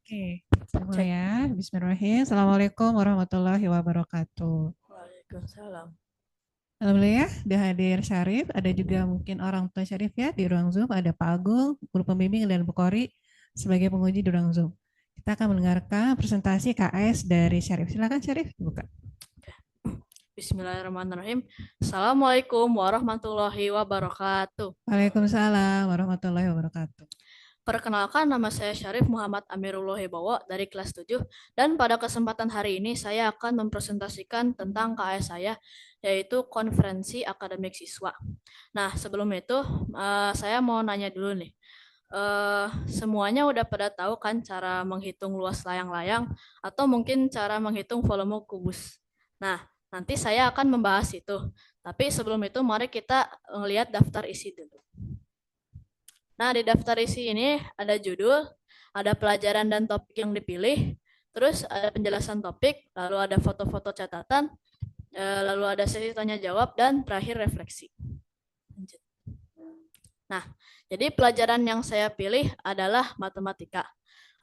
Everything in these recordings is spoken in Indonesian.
Oke, saya mulai Cek. ya. Bismillahirrahmanirrahim. Assalamualaikum warahmatullahi wabarakatuh. Waalaikumsalam. Alhamdulillah, sudah hadir Syarif. Ada juga mungkin orang tua Syarif ya di ruang Zoom. Ada Pak Agung, guru pembimbing dan Bu Kori sebagai penguji di ruang Zoom. Kita akan mendengarkan presentasi KS dari Syarif. Silakan Syarif, buka. Bismillahirrahmanirrahim. Assalamualaikum warahmatullahi wabarakatuh. Waalaikumsalam warahmatullahi wabarakatuh. Perkenalkan, nama saya Syarif Muhammad Amirullah Hibawa dari kelas 7, dan pada kesempatan hari ini saya akan mempresentasikan tentang KS saya, yaitu Konferensi Akademik Siswa. Nah, sebelum itu saya mau nanya dulu nih. Semuanya udah pada tahu kan cara menghitung luas layang-layang atau mungkin cara menghitung volume kubus. Nah, nanti saya akan membahas itu. Tapi sebelum itu mari kita lihat daftar isi dulu. Nah, di daftar isi ini ada judul, ada pelajaran dan topik yang dipilih, terus ada penjelasan topik, lalu ada foto-foto catatan, lalu ada sesi tanya jawab, dan terakhir refleksi. Lanjut. Nah, jadi pelajaran yang saya pilih adalah matematika.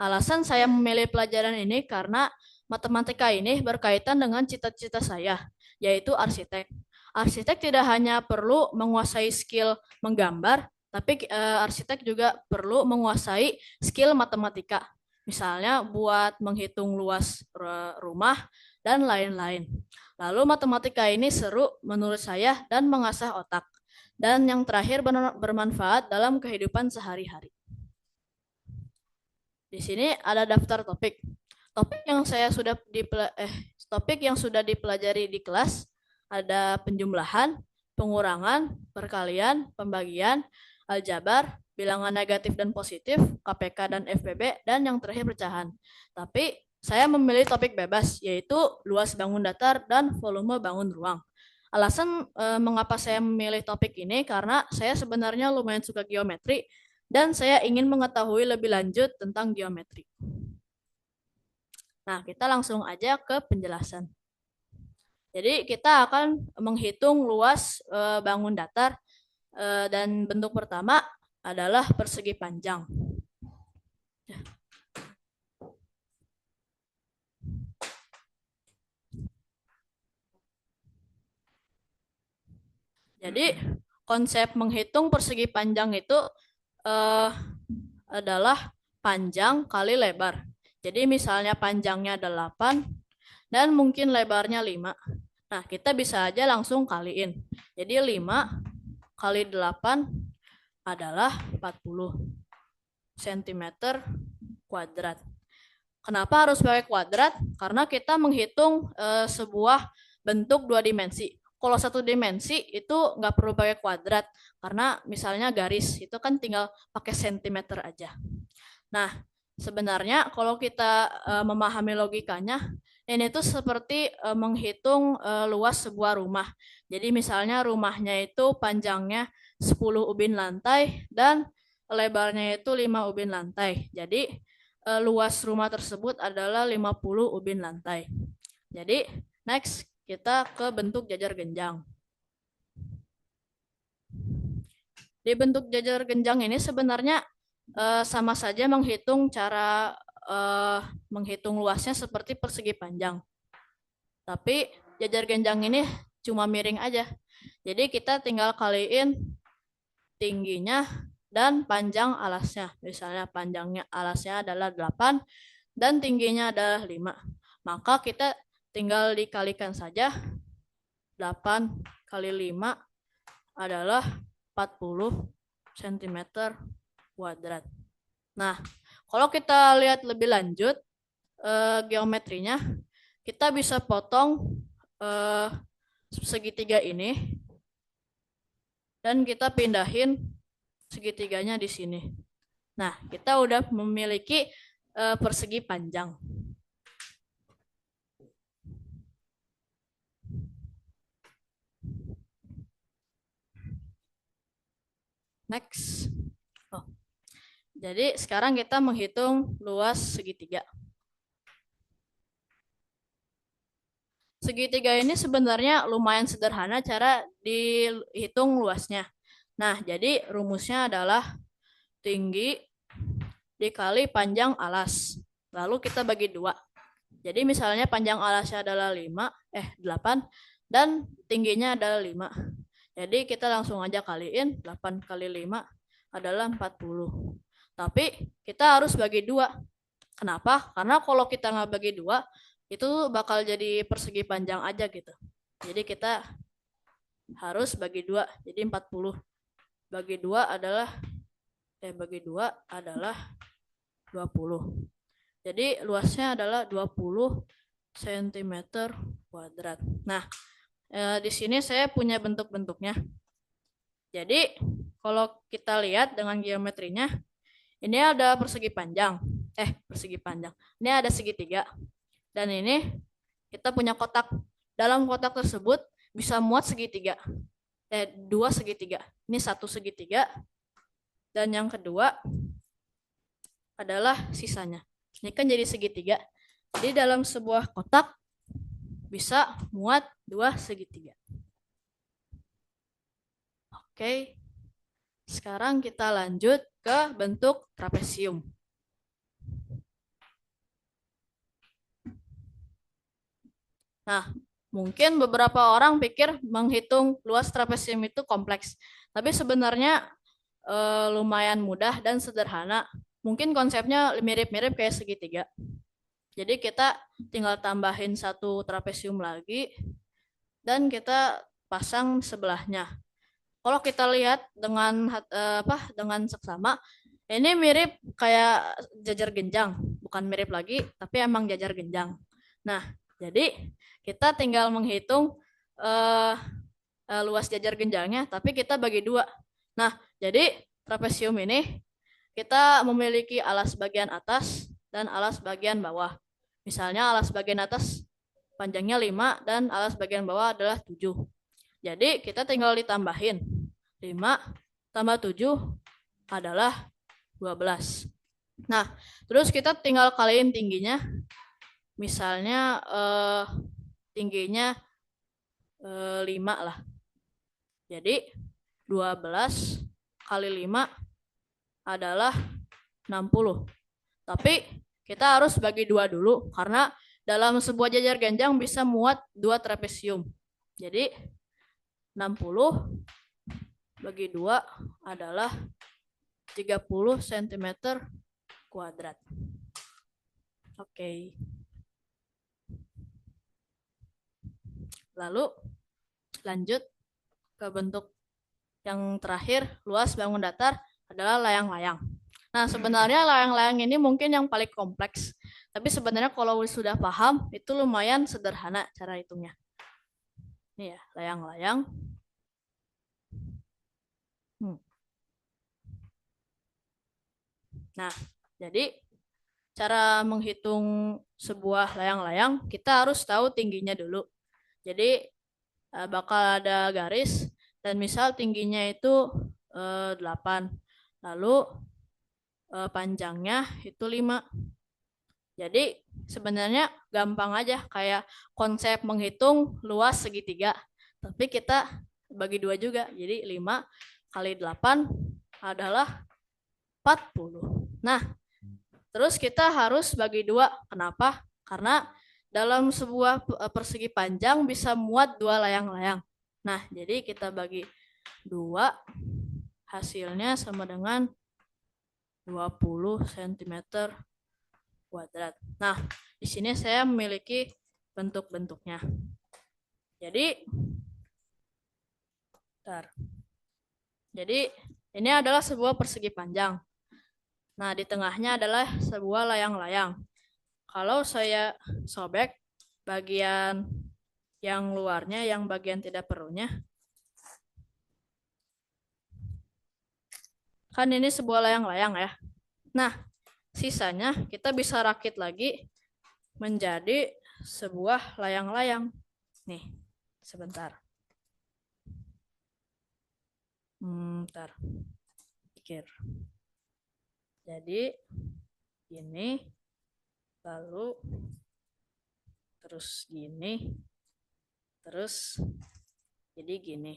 Alasan saya memilih pelajaran ini karena matematika ini berkaitan dengan cita-cita saya, yaitu arsitek. Arsitek tidak hanya perlu menguasai skill menggambar, tapi arsitek juga perlu menguasai skill matematika. Misalnya buat menghitung luas rumah dan lain-lain. Lalu matematika ini seru menurut saya dan mengasah otak. Dan yang terakhir bermanfaat dalam kehidupan sehari-hari. Di sini ada daftar topik. Topik yang sudah dipelajari di kelas ada penjumlahan, pengurangan, perkalian, pembagian, aljabar, bilangan negatif dan positif, KPK dan FPB, dan yang terakhir pecahan. Tapi saya memilih topik bebas, yaitu luas bangun datar dan volume bangun ruang. Alasan mengapa saya memilih topik ini karena saya sebenarnya lumayan suka geometri dan saya ingin mengetahui lebih lanjut tentang geometri. Nah, kita langsung aja ke penjelasan. Jadi kita akan menghitung luas bangun datar dan bentuk pertama adalah persegi panjang. Jadi konsep menghitung persegi panjang itu adalah panjang kali lebar. Jadi misalnya panjangnya 8 dan mungkin lebarnya 5. Nah, kita bisa aja langsung kaliin. Jadi 5 kali 8 adalah 40 cm kuadrat. Kenapa harus pakai kuadrat? Karena kita menghitung sebuah bentuk dua dimensi. Kalau satu dimensi itu nggak perlu pakai kuadrat, karena misalnya garis itu kan tinggal pakai sentimeter aja. Nah, sebenarnya kalau kita memahami logikanya, ini tuh seperti menghitung luas sebuah rumah. Jadi misalnya rumahnya itu panjangnya 10 ubin lantai dan lebarnya itu 5 ubin lantai. Jadi luas rumah tersebut adalah 50 ubin lantai. Jadi next kita ke bentuk jajar genjang. Di bentuk jajar genjang ini sebenarnya sama saja menghitung cara menghitung luasnya seperti persegi panjang. Tapi jajar genjang ini cuma miring aja. Jadi kita tinggal kaliin tingginya dan panjang alasnya. Misalnya panjangnya alasnya adalah 8 dan tingginya adalah 5. Maka kita tinggal dikalikan saja. 8 kali 5 adalah 40 cm kuadrat. Nah, kalau kita lihat lebih lanjut geometrinya, kita bisa potong segitiga ini dan kita pindahin segitiganya di sini. Nah, kita udah memiliki persegi panjang. Next. Oh. Jadi sekarang kita menghitung luas segitiga. Segitiga ini sebenarnya lumayan sederhana cara dihitung luasnya. Nah, jadi rumusnya adalah tinggi dikali panjang alas. lalu kita bagi 2. Jadi misalnya panjang alasnya adalah 8 dan tingginya adalah 5. Jadi kita langsung aja kaliin 8 kali 5 adalah 40. Tapi kita harus bagi 2. Kenapa? Karena kalau kita nggak bagi 2, itu bakal jadi persegi panjang aja gitu. Jadi kita harus bagi 2. Jadi 40. Bagi 2 adalah 20. Jadi luasnya adalah 20 cm kuadrat. Nah, di sini saya punya bentuk-bentuknya. Jadi, kalau kita lihat dengan geometrinya, ini ada persegi panjang. Ini ada segitiga. Dan ini kita punya kotak. Dalam kotak tersebut bisa muat segitiga. 2 segitiga. Ini 1 segitiga. Dan yang kedua adalah sisanya. Ini kan jadi segitiga. Jadi dalam sebuah kotak bisa muat 2 segitiga. Oke. Sekarang kita lanjut ke bentuk trapesium. Nah, mungkin beberapa orang pikir menghitung luas trapesium itu kompleks. Tapi sebenarnya lumayan mudah dan sederhana. Mungkin konsepnya mirip-mirip kayak segitiga. Jadi kita tinggal tambahin 1 trapesium lagi dan kita pasang sebelahnya. Kalau kita lihat dengan seksama, ini mirip kayak jajar genjang, bukan mirip lagi, tapi emang jajar genjang. Nah, jadi kita tinggal menghitung luas jajar genjangnya, tapi kita bagi 2. Nah, jadi trapesium ini kita memiliki alas bagian atas dan alas bagian bawah. Misalnya alas bagian atas panjangnya 5 dan alas bagian bawah adalah 7. Jadi kita tinggal ditambahin. 5 tambah 7 adalah 12. Nah, terus kita tinggal kaliin tingginya. Misalnya tingginya 5 lah. Jadi 12 kali 5 adalah 60. Tapi kita harus bagi 2 dulu karena dalam sebuah jajar genjang bisa muat 2 trapesium. Jadi 60 bagi 2 adalah 30 cm kuadrat. Oke. Lalu lanjut ke bentuk yang terakhir, luas bangun datar adalah layang-layang. Nah, sebenarnya layang-layang ini mungkin yang paling kompleks. Tapi sebenarnya kalau sudah paham, itu lumayan sederhana cara hitungnya. Ini ya, layang-layang. Nah, jadi cara menghitung sebuah layang-layang, kita harus tahu tingginya dulu. Jadi bakal ada garis, dan misal tingginya itu 8. Lalu panjangnya itu 5. Jadi sebenarnya gampang aja kayak konsep menghitung luas segitiga. Tapi kita bagi 2 juga. Jadi 5 kali 8 adalah 40. Nah, terus kita harus bagi 2. Kenapa? Karena dalam sebuah persegi panjang bisa muat 2 layang-layang. Nah, jadi kita bagi 2, hasilnya sama dengan 20 cm kuadrat. Nah, di sini saya memiliki bentuk-bentuknya. Jadi ini adalah sebuah persegi panjang. Nah, di tengahnya adalah sebuah layang-layang. Kalau saya sobek bagian yang luarnya, yang bagian tidak perlunya, kan ini sebuah layang-layang ya. Nah, sisanya kita bisa rakit lagi menjadi sebuah layang-layang. Nih, sebentar. Bentar. Pikir. Jadi, gini, lalu terus gini, terus jadi gini.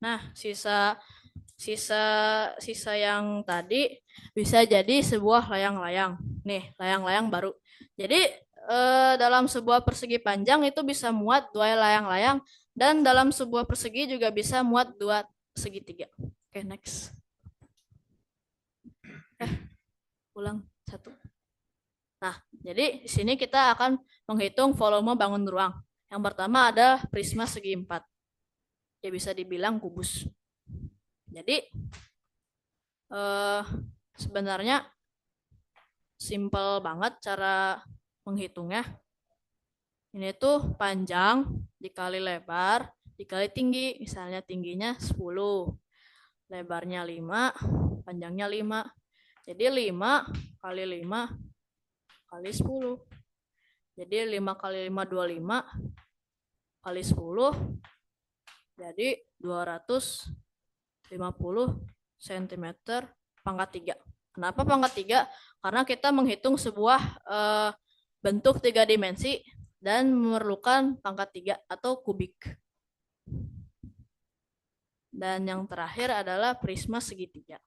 Nah, sisa Sisa sisa yang tadi bisa jadi sebuah layang-layang. Nih, layang-layang baru. Jadi dalam sebuah persegi panjang itu bisa muat dua layang-layang dan dalam sebuah persegi juga bisa muat dua segitiga. Oke, next. Ulang satu. Nah, jadi di sini kita akan menghitung volume bangun ruang. Yang pertama ada prisma segi 4. Ya bisa dibilang kubus. Jadi sebenarnya simple banget cara menghitungnya. Ini tuh panjang dikali lebar dikali tinggi. Misalnya tingginya 10, lebarnya 5, panjangnya 5. Jadi 5 kali 5 kali 10. Jadi 5 kali 5 25 kali 10 jadi 250 cm pangkat 3. Kenapa pangkat 3? Karena kita menghitung sebuah bentuk 3 dimensi dan memerlukan pangkat 3 atau kubik. Dan yang terakhir adalah prisma segitiga.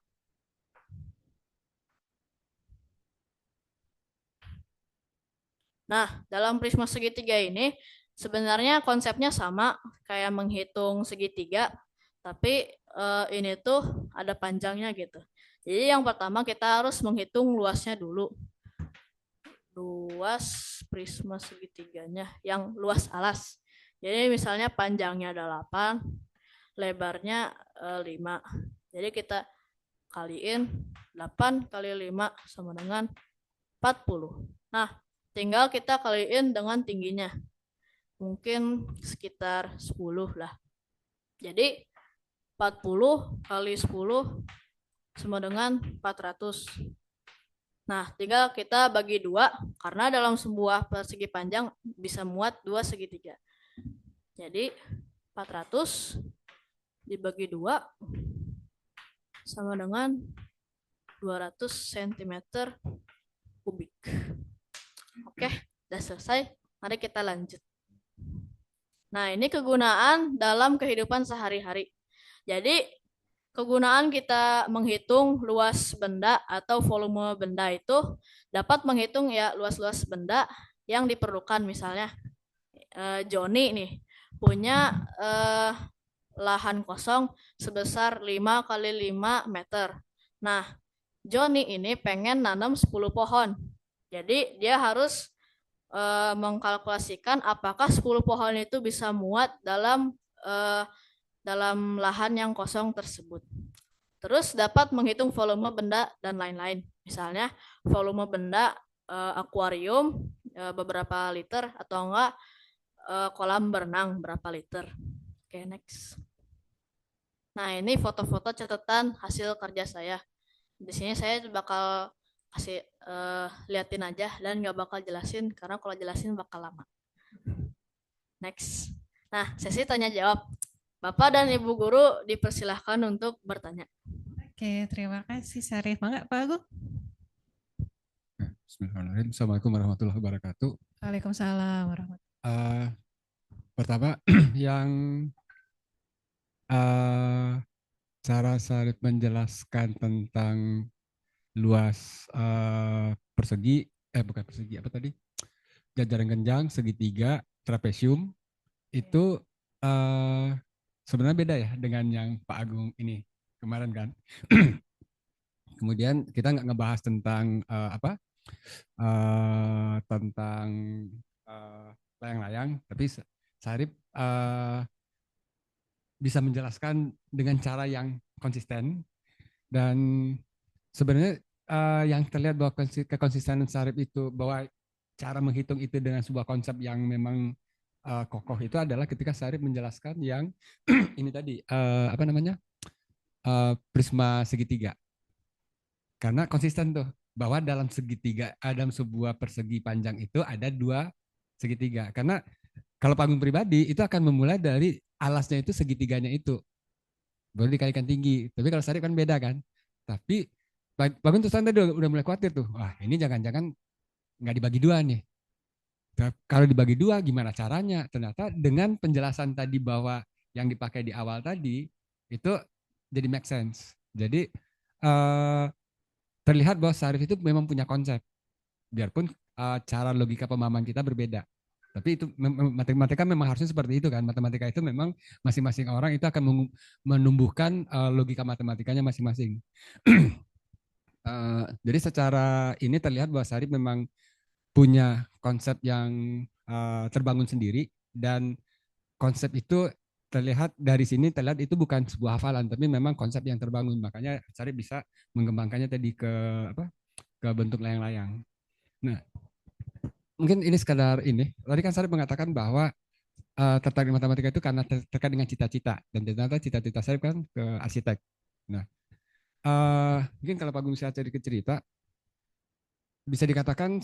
Nah, dalam prisma segitiga ini sebenarnya konsepnya sama kayak menghitung segitiga, tapi ini tuh ada panjangnya gitu. Jadi yang pertama kita harus menghitung luasnya dulu. Luas prisma segitiganya yang luas alas. Jadi misalnya panjangnya 8, lebarnya 5. Jadi kita kaliin 8 kali 5 sama dengan 40. Nah, tinggal kita kaliin dengan tingginya. Mungkin sekitar 10 lah. Jadi 40 kali 10 sama dengan 400. Nah, tinggal kita bagi 2 karena dalam sebuah persegi panjang bisa muat 2 segitiga. Jadi 400 dibagi 2 sama dengan 200 cm kubik. Oke, udah selesai. Mari kita lanjut. Nah, ini kegunaan dalam kehidupan sehari-hari. Jadi, kegunaan kita menghitung luas benda atau volume benda itu dapat menghitung ya luas-luas benda yang diperlukan. Misalnya, Joni nih punya lahan kosong sebesar 5 kali 5 meter. Nah, Joni ini pengen nanam 10 pohon. Jadi dia harus mengkalkulasikan apakah 10 pohon itu bisa muat dalam lahan yang kosong tersebut. Terus dapat menghitung volume benda dan lain-lain. Misalnya volume benda akuarium beberapa liter atau enggak kolam berenang berapa liter. Oke, next. Nah, ini foto-foto catatan hasil kerja saya. Di sini saya bakal kasih liatin aja dan nggak bakal jelasin karena kalau jelasin bakal lama. Next. Nah, sesi tanya jawab. Bapak dan Ibu Guru dipersilahkan untuk bertanya. Oke, terima kasih Syarif. Mangga Pak Agung. Bismillahirrahmanirrahim. Assalamualaikum warahmatullahi wabarakatuh. Waalaikumsalam warahmatullahi. Pertama, yang cara Syarif menjelaskan tentang luas persegi, bukan persegi, apa tadi? Jajaran genjang, segitiga, trapesium, itu sebenarnya beda ya dengan yang Pak Agung ini kemarin kan. Kemudian kita nggak ngebahas tentang tentang layang-layang, tapi Syarif bisa menjelaskan dengan cara yang konsisten dan sebenarnya yang terlihat bahwa kekonsistenan Syarif itu bahwa cara menghitung itu dengan sebuah konsep yang memang kokoh itu adalah ketika Syarif menjelaskan yang ini tadi apa namanya prisma segitiga karena konsisten tuh bahwa dalam segitiga dalam sebuah persegi panjang itu ada dua segitiga karena kalau Pak Agung pribadi itu akan memulai dari alasnya itu segitiganya itu baru dikalikan tinggi. Tapi kalau Syarif kan beda kan. Tapi Pak Agung tuh tadi udah mulai khawatir tuh. Wah ini jangan-jangan nggak dibagi dua nih. Kalau dibagi dua gimana caranya? Ternyata dengan penjelasan tadi bahwa yang dipakai di awal tadi itu jadi make sense. Jadi terlihat bahwa Syarif itu memang punya konsep, biarpun cara logika pemahaman kita berbeda. Tapi itu matematika memang harusnya seperti itu kan. Matematika itu memang masing-masing orang itu akan menumbuhkan logika matematikanya masing-masing. Jadi secara ini terlihat bahwa Syarif memang punya konsep yang terbangun sendiri, dan konsep itu terlihat dari sini, terlihat itu bukan sebuah hafalan tapi memang konsep yang terbangun. Makanya Syarif bisa mengembangkannya tadi ke apa? Ke bentuk layang-layang. Nah, mungkin ini sekadar ini. Tadi kan Syarif mengatakan bahwa tertarik matematika itu karena terkait dengan cita-cita, dan ternyata cita-cita Syarif kan ke arsitek. Nah, mungkin kalau Pak Gung saya cerita cerita, bisa dikatakan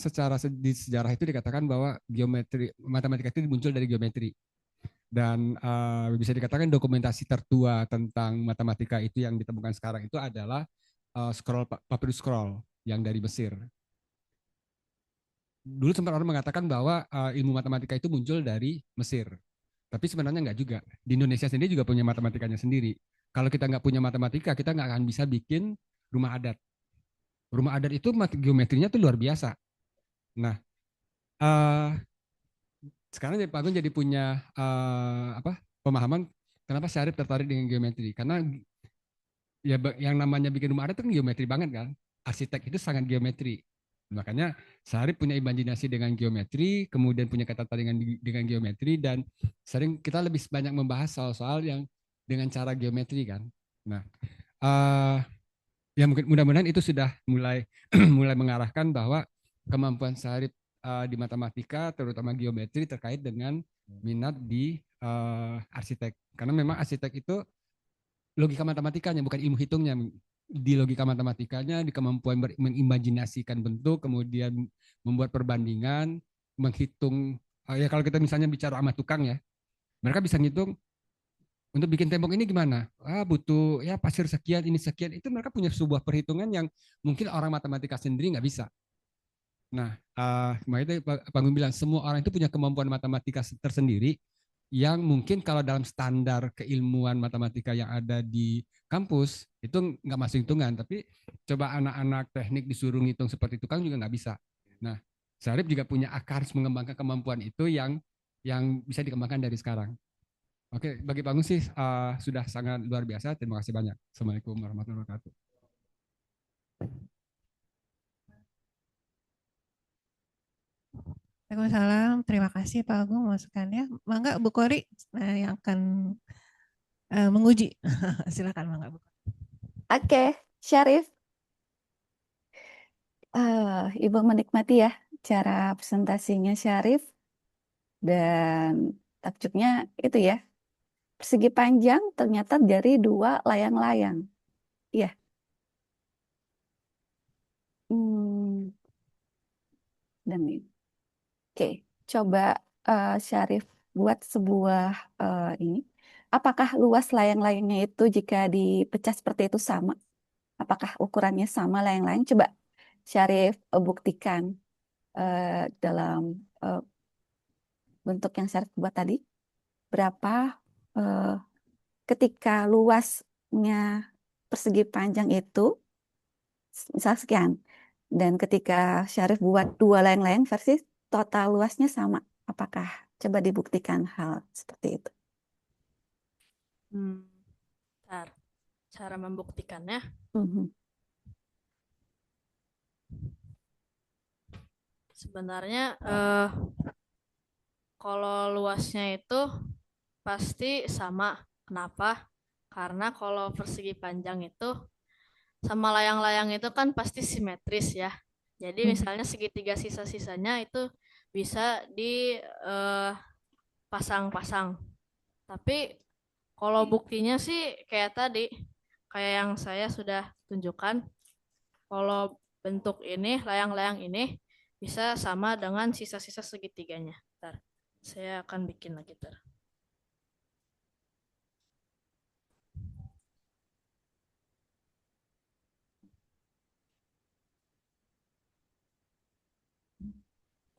di sejarah itu dikatakan bahwa geometri matematika itu muncul dari geometri, dan bisa dikatakan dokumentasi tertua tentang matematika itu yang ditemukan sekarang itu adalah papyrus scroll yang dari Mesir. Dulu sempat orang mengatakan bahwa ilmu matematika itu muncul dari Mesir, tapi sebenarnya nggak juga. Di Indonesia sendiri juga punya matematikanya sendiri. Kalau kita nggak punya matematika, kita nggak akan bisa bikin rumah adat. Rumah adat itu geometrinya tuh luar biasa. Nah, uh, sekarang Pak Gun jadi punya apa pemahaman kenapa Syarif tertarik dengan geometri, karena ya yang namanya bikin rumah adat itu kan geometri banget kan, arsitek itu sangat geometri. Makanya Syarif punya imajinasi dengan geometri, kemudian punya ketertarikan dengan geometri, dan sering kita lebih banyak membahas soal-soal yang dengan cara geometri kan. Nah, ya mungkin mudah-mudahan itu sudah mulai mulai mengarahkan bahwa kemampuan Syarif di matematika, terutama geometri, terkait dengan minat di arsitek. Karena memang arsitek itu logika matematikanya, bukan ilmu hitungnya. Di logika matematikanya, di kemampuan mengimajinasikan bentuk, kemudian membuat perbandingan, menghitung. Ya kalau kita misalnya bicara sama tukang ya, mereka bisa ngitung untuk bikin tembok ini gimana? Butuh ya pasir sekian, ini sekian. Itu mereka punya sebuah perhitungan yang mungkin orang matematika sendiri nggak bisa. Nah, makanya Pak Gun bilang semua orang itu punya kemampuan matematika tersendiri yang mungkin kalau dalam standar keilmuan matematika yang ada di kampus itu nggak masuk hitungan. Tapi coba anak-anak teknik disuruh ngitung seperti tukang juga nggak bisa. Nah, Syarif juga punya akar harus mengembangkan kemampuan itu yang bisa dikembangkan dari sekarang. Oke, bagi Pak Gun sih sudah sangat luar biasa. Terima kasih banyak. Assalamualaikum warahmatullahi wabarakatuh. Waalaikumsalam. Terima kasih Pak Agung masukannya. Mangga Bu Kori yang akan menguji. Silakan Mangga Bu. Oke, Syarif, Ibu menikmati ya cara presentasinya Syarif, dan takjubnya itu ya, persegi panjang ternyata dari dua layang-layang. Iya. Hmm, dan ini. Oke, coba Syarif buat sebuah ini. Apakah luas layang-layangnya itu jika dipecah seperti itu sama? Apakah ukurannya sama layang-layang? Coba Syarif buktikan dalam eh, bentuk yang Syarif buat tadi. Berapa eh, ketika luasnya persegi panjang itu misal sekian. Dan ketika Syarif buat dua layang-layang versi total luasnya sama. Apakah coba dibuktikan hal seperti itu? Bentar. Cara membuktikannya Mhm. sebenarnya kalau luasnya itu pasti sama. Kenapa? Karena kalau persegi panjang itu sama layang-layang itu kan pasti simetris ya. Jadi Mhm. misalnya segitiga sisa-sisanya itu bisa dipasang-pasang. Tapi kalau buktinya sih kayak tadi, kayak yang saya sudah tunjukkan, kalau bentuk ini, layang-layang ini bisa sama dengan sisa-sisa segitiganya. Ntar, saya akan bikin lagi. Ntar.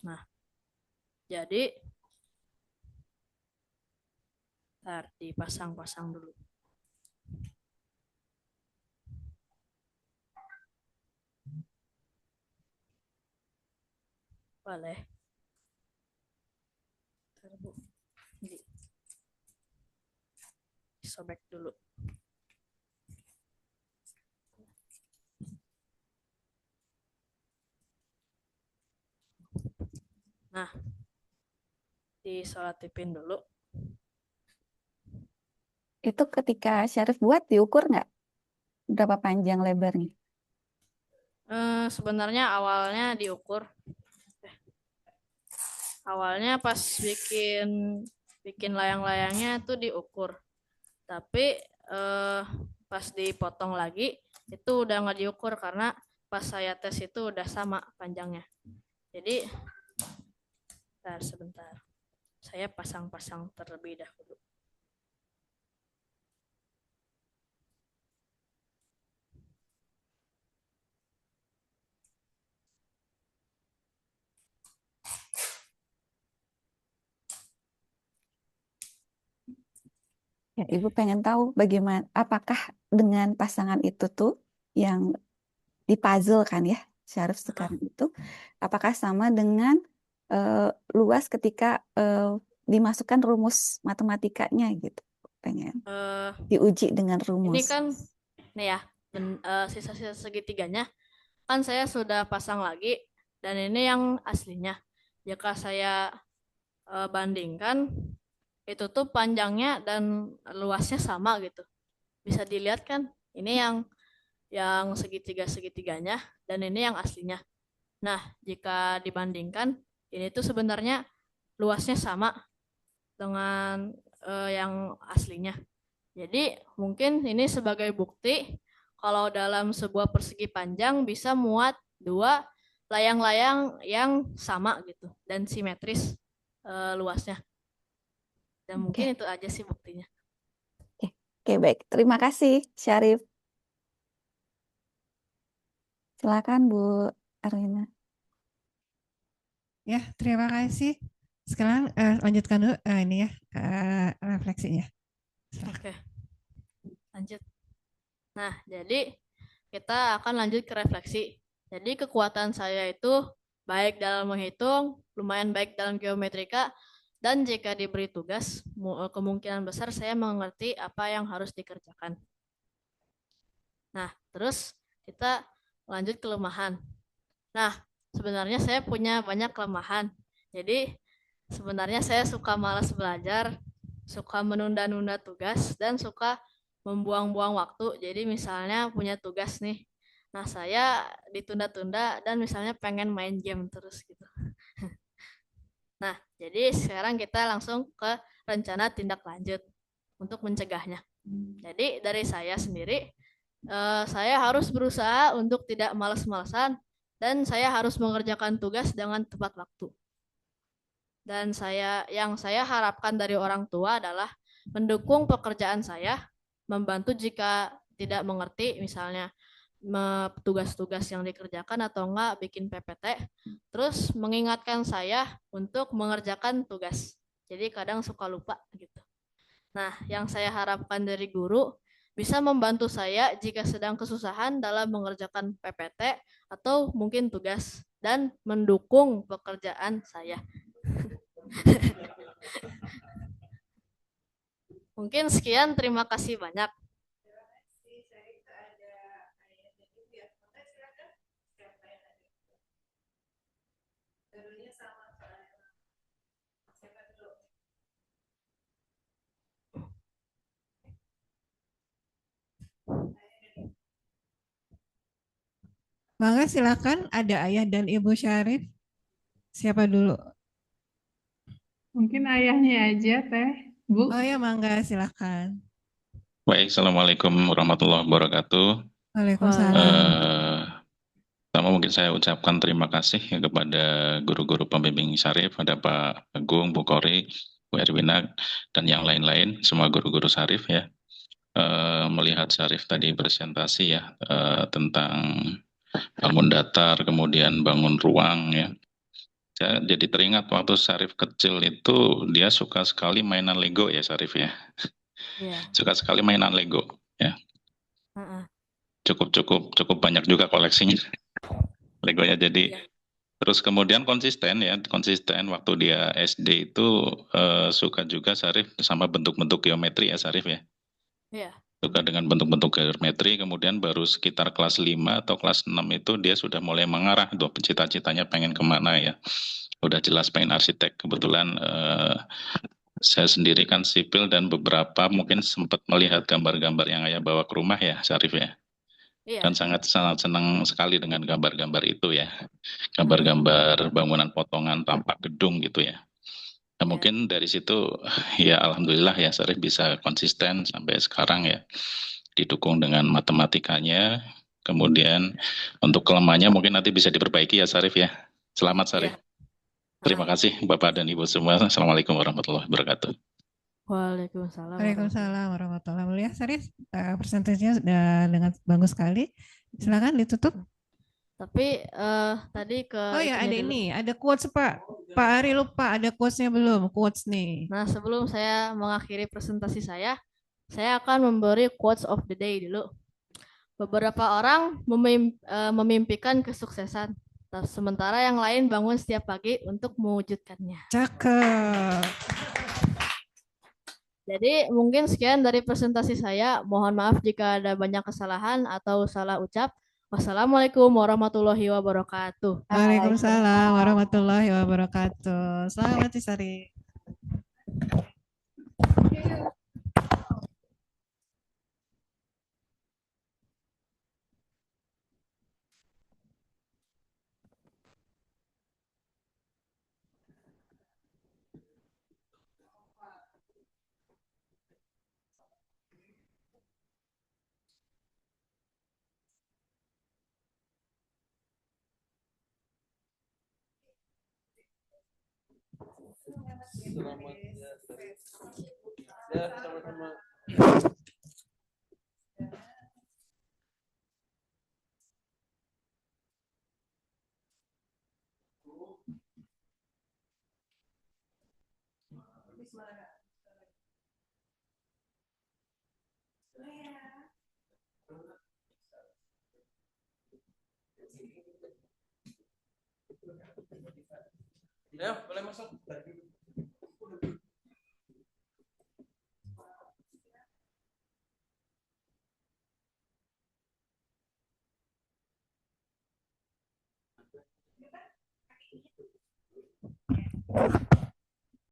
Nah, jadi ntar dipasang-pasang dulu. Boleh. Bentar, Bu. Sobek dulu. Nah, disolatipin dulu. Itu ketika Syarif buat diukur nggak berapa panjang lebarnya? Sebenarnya awalnya diukur. Awalnya pas bikin layang-layangnya tuh diukur. Tapi pas dipotong lagi itu udah nggak diukur karena pas saya tes itu udah sama panjangnya. Jadi sebentar. Saya pasang-pasang terlebih dahulu. Ya, Ibu pengen tahu bagaimana, apakah dengan pasangan itu tuh yang di puzzle kan ya, Syarif sekarang itu, apakah sama dengan luas ketika dimasukkan rumus matematikanya gitu? Pengen diuji dengan Ini rumus. kan nih ya, sisa-sisa segitiganya kan saya sudah pasang lagi dan ini yang aslinya. Jika saya bandingkan itu tuh panjangnya dan luasnya sama gitu. Bisa dilihat kan, ini yang segitiga-segitiganya dan ini yang aslinya. Nah, jika dibandingkan ini tuh sebenarnya luasnya sama dengan yang aslinya. Jadi mungkin ini sebagai bukti kalau dalam sebuah persegi panjang bisa muat dua layang-layang yang sama gitu dan simetris luasnya. Dan mungkin itu aja sih buktinya. Oke, baik. Terima kasih, Syarif. Silakan, Bu Arwina. Ya, terima kasih. Sekarang lanjutkan dulu ini ya refleksinya. Oke, lanjut. Nah, jadi kita akan lanjut ke refleksi. Jadi kekuatan saya itu baik dalam menghitung, lumayan baik dalam geometrika, dan jika diberi tugas, kemungkinan besar saya mengerti apa yang harus dikerjakan. Nah, terus kita lanjut kelemahan. Nah, sebenarnya saya punya banyak kelemahan. Jadi, sebenarnya saya suka malas belajar, suka menunda-nunda tugas, dan suka membuang-buang waktu. Jadi, misalnya punya tugas nih. Nah, saya ditunda-tunda dan misalnya pengen main game terus gitu. Nah, jadi sekarang kita langsung ke rencana tindak lanjut untuk mencegahnya. Jadi, dari saya sendiri, saya harus berusaha untuk tidak malas-malasan dan saya harus mengerjakan tugas dengan tepat waktu. Dan yang saya harapkan dari orang tua adalah mendukung pekerjaan saya, membantu jika tidak mengerti, misalnya tugas-tugas yang dikerjakan atau enggak bikin PPT, terus mengingatkan saya untuk mengerjakan tugas. Jadi kadang suka lupa gitu. Nah, yang saya harapkan dari guru bisa membantu saya jika sedang kesusahan dalam mengerjakan PPT atau mungkin tugas dan mendukung pekerjaan saya. Mungkin sekian, terima kasih banyak. Mangga silakan, ada Ayah dan Ibu Syarif. Siapa dulu? Mungkin ayahnya aja, Teh. Bu. Oh ya, mangga silakan. Baik, Assalamualaikum warahmatullahi wabarakatuh. Waalaikumsalam. Pertama mungkin saya ucapkan terima kasih kepada guru-guru pembimbing Syarif, ada Pak Agung, Bu Kori, Bu Erwina, dan yang lain-lain, semua guru-guru Syarif ya. Melihat Syarif tadi presentasi ya tentang bangun datar, kemudian bangun ruang ya. Saya jadi teringat waktu Syarif kecil itu dia suka sekali mainan Lego ya Syarif ya. Yeah. Suka sekali mainan Lego ya. Cukup banyak juga koleksinya Legonya, jadi Terus kemudian konsisten ya, konsisten waktu dia SD itu suka juga Sarif sama bentuk-bentuk geometri ya Sarif ya. Iya. Suka dengan bentuk-bentuk geometri, kemudian baru sekitar kelas 5 atau kelas 6 itu dia sudah mulai mengarah tuh cita-citanya pengen kemana ya. Udah jelas pengen arsitek. Kebetulan saya sendiri kan sipil dan beberapa mungkin sempat melihat gambar-gambar yang ayah bawa ke rumah ya Sarif ya. Iya. Dan sangat senang sekali dengan gambar-gambar itu ya. Gambar-gambar bangunan potongan tampak gedung gitu ya. Nah, mungkin dari situ ya alhamdulillah ya Sarif bisa konsisten sampai sekarang ya. Didukung dengan matematikanya. Kemudian untuk kelemahannya mungkin nanti bisa diperbaiki ya Sarif ya. Selamat Sarif. Iya. Terima kasih Bapak dan Ibu semua. Assalamualaikum warahmatullahi wabarakatuh. Waalaikumsalam. Waalaikumsalam warahmatullahi wabarakatuh. Ya, Sarif, presentasinya sudah dengan bagus sekali. Silakan ditutup. Tapi tadi ke Oh ya, itunya ada dulu. ini, ada quotes Pak. Pak Ari lupa, ada quotesnya belum? Quotes nih. Nah, sebelum saya mengakhiri presentasi saya akan memberi quotes of the day dulu. Beberapa orang memimpikan kesuksesan, sementara yang lain bangun setiap pagi untuk mewujudkannya. Cakep. Jadi mungkin sekian dari presentasi saya. Mohon maaf jika ada banyak kesalahan atau salah ucap. Wassalamualaikum warahmatullahi wabarakatuh. Waalaikumsalam warahmatullahi wabarakatuh. Selamat Sari. Ya, sama-sama. Ya, boleh masuk.